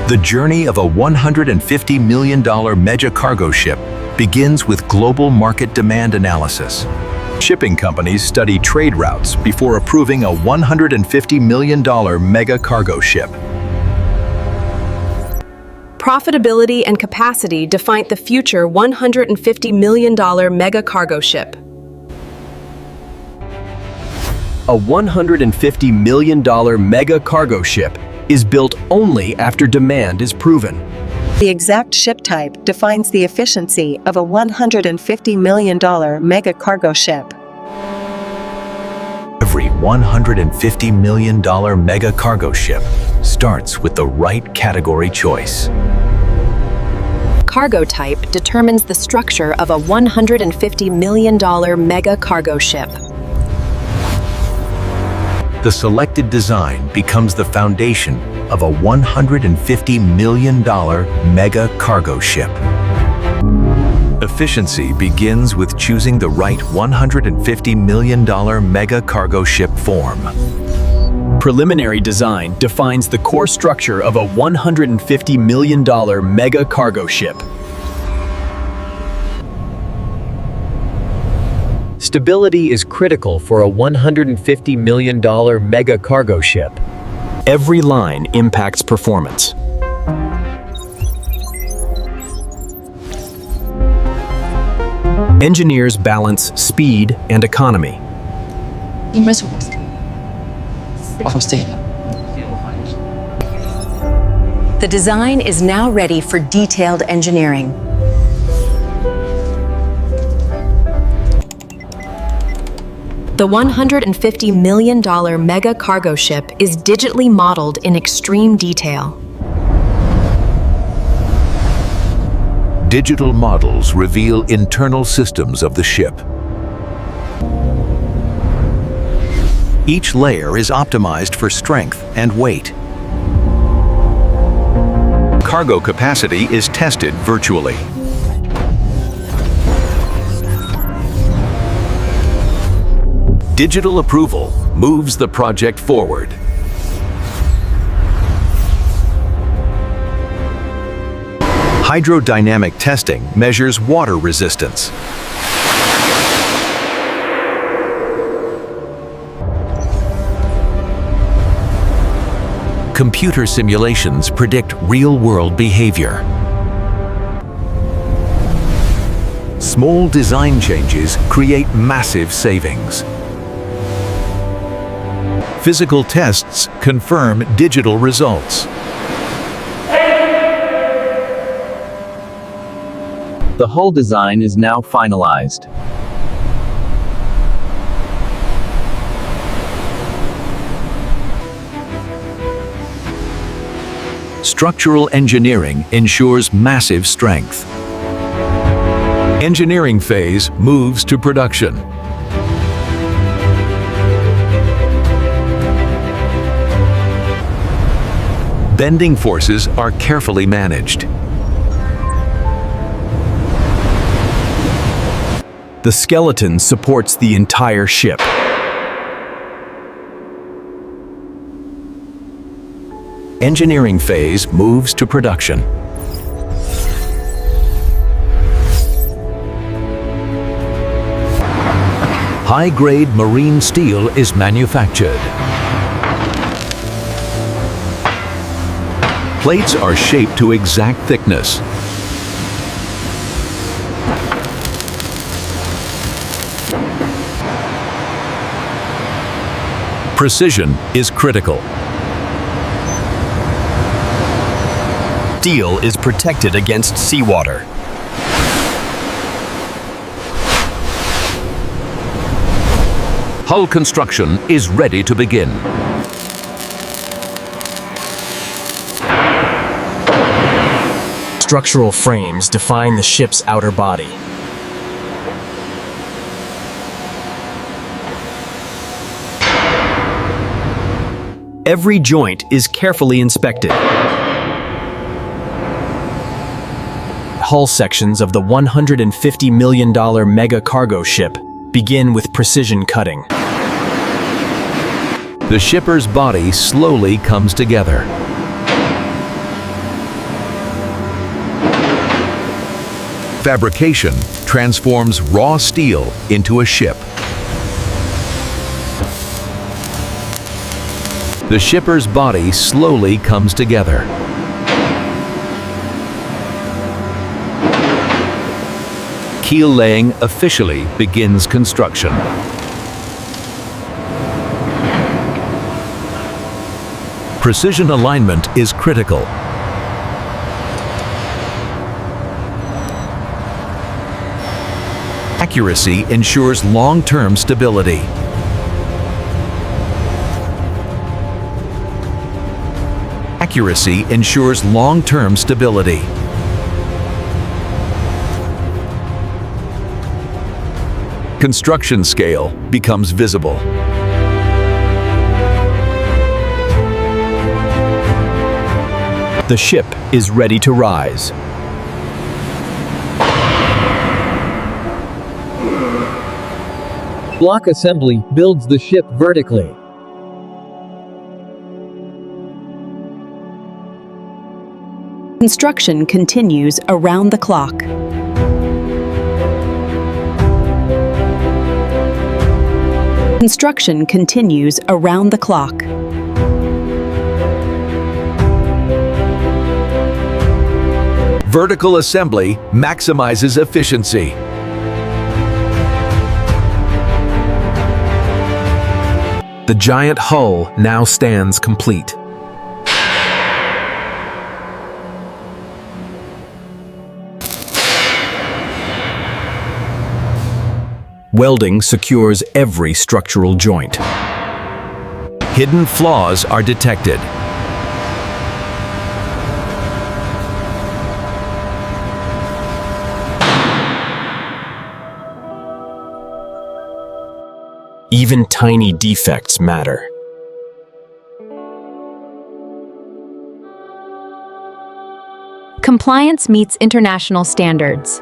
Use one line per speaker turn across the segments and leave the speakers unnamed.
The journey of a $150 million mega cargo ship begins with global market demand analysis. Shipping companies study trade routes before approving a $150 million mega cargo ship.
Profitability and capacity define the future $150 million mega cargo ship.
A $150 million mega cargo ship is built only after demand is proven.
The exact ship type defines the efficiency of a $150 million mega cargo ship.
Every $150 million mega cargo ship starts with the right category choice.
Cargo type determines the structure of a $150 million mega cargo ship.
The selected design becomes the foundation of a $150 million mega cargo ship. Efficiency begins with choosing the right $150 million mega cargo ship form.
Preliminary design defines the core structure of a $150 million mega cargo ship. Stability is critical for a $150 million mega cargo ship. Every line impacts performance. Engineers balance speed and economy.
The design is now ready for detailed engineering.
The $150 million mega cargo ship is digitally modeled in extreme detail.
Digital models reveal internal systems of the ship. Each layer is optimized for strength and weight. Cargo capacity is tested virtually. Digital approval moves the project forward. Hydrodynamic testing measures water resistance. Computer simulations predict real-world behavior. Small design changes create massive savings. Physical tests confirm digital results.
The hull design is now finalized.
Structural engineering ensures massive strength. Engineering phase moves to production. Bending forces are carefully managed.
The skeleton supports the entire ship.
Engineering phase moves to production. High-grade marine steel is manufactured. Plates are shaped to exact thickness. Precision is critical.
Steel is protected against seawater.
Hull construction is ready to begin.
Structural frames define the ship's outer body. Every joint is carefully inspected. Hull sections of the $150 million mega cargo ship begin with precision cutting.
The shipper's body slowly comes together. Fabrication transforms raw steel into a ship. The shipper's body slowly comes together. Keel laying officially begins construction. Precision alignment is critical. Accuracy ensures long-term stability. Accuracy ensures long-term stability. Construction scale becomes visible.
The ship is ready to rise. Block assembly builds the ship vertically.
Construction continues around the clock. Construction continues around the clock.
Vertical assembly maximizes efficiency. The giant hull now stands complete. Welding secures every structural joint. Hidden flaws are detected. Even tiny defects matter.
Compliance meets international standards.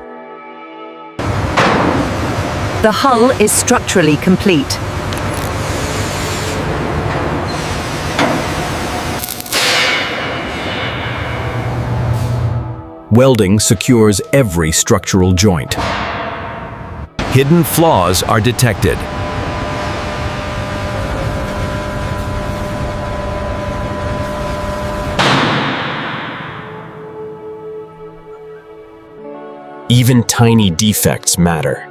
The hull is structurally complete.
Welding secures every structural joint. Hidden flaws are detected. Even tiny defects matter.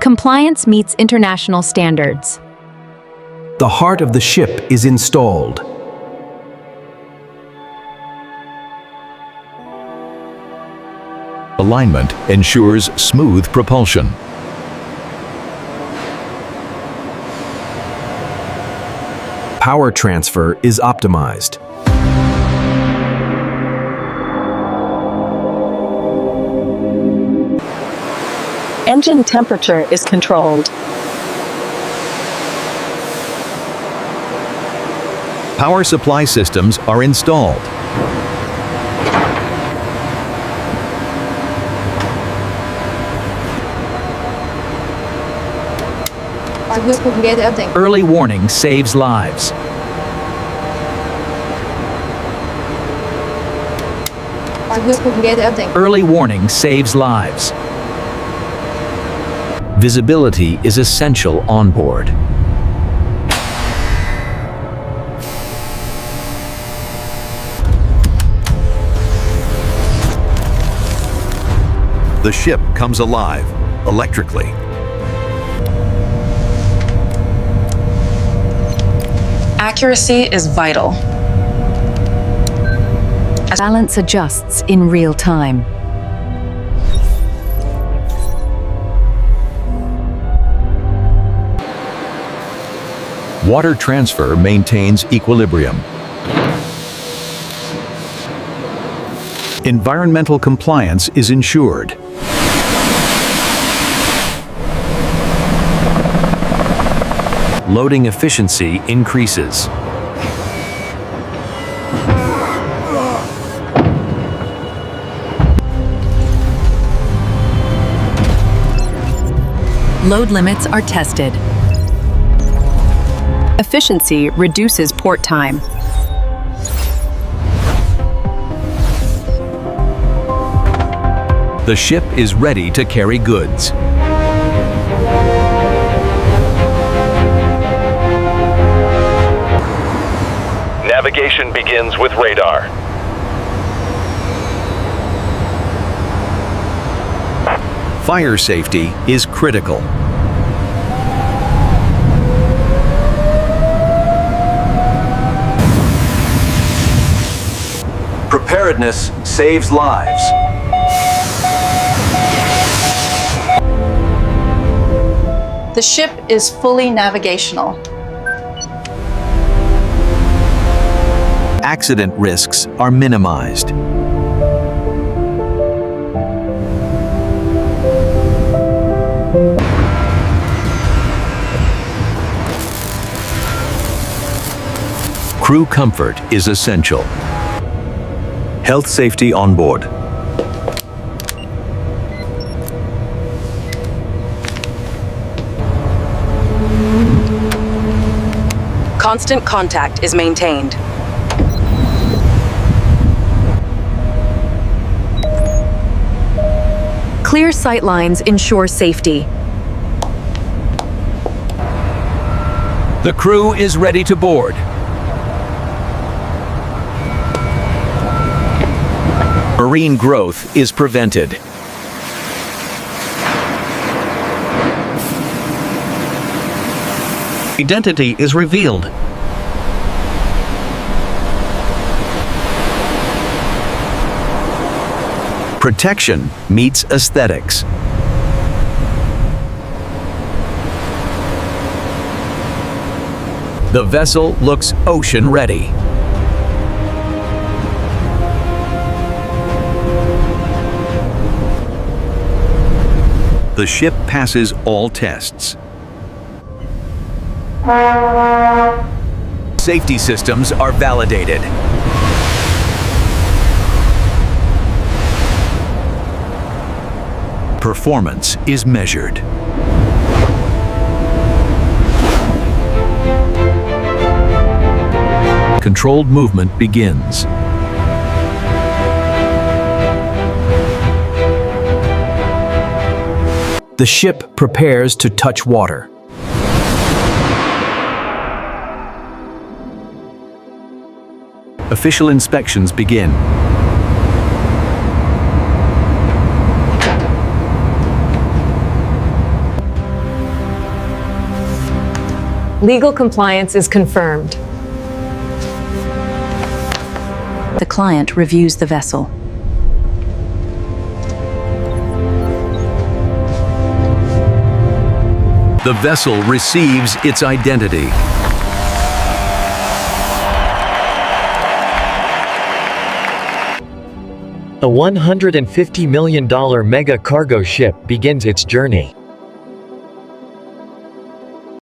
Compliance meets international standards.
The heart of the ship is installed. Alignment ensures smooth propulsion. Power transfer is optimized.
Engine temperature is controlled.
Power supply systems are installed.
Early warning saves lives. Early warning saves lives. Visibility is essential on board.
The ship comes alive, electrically.
Accuracy is vital.
Balance adjusts in real time.
Water transfer maintains equilibrium. Environmental compliance is ensured. Loading efficiency increases.
Load limits are tested.
Efficiency reduces port time.
The ship is ready to carry goods.
Navigation begins with radar.
Fire safety is critical. Preparedness saves lives.
The ship is fully navigational.
Accident risks are minimized. Crew comfort is essential. Health safety on board.
Constant contact is maintained. Clear sight lines ensure safety.
The crew is ready to board. Marine growth is prevented.
Identity is revealed.
Protection meets aesthetics. The vessel looks ocean ready. The ship passes all tests. Safety systems are validated. Performance is measured. Controlled movement begins.
The ship prepares to touch water.
Official inspections begin.
Legal compliance is confirmed. The client reviews the vessel.
The vessel receives its identity.
A $150 million mega cargo ship begins its journey.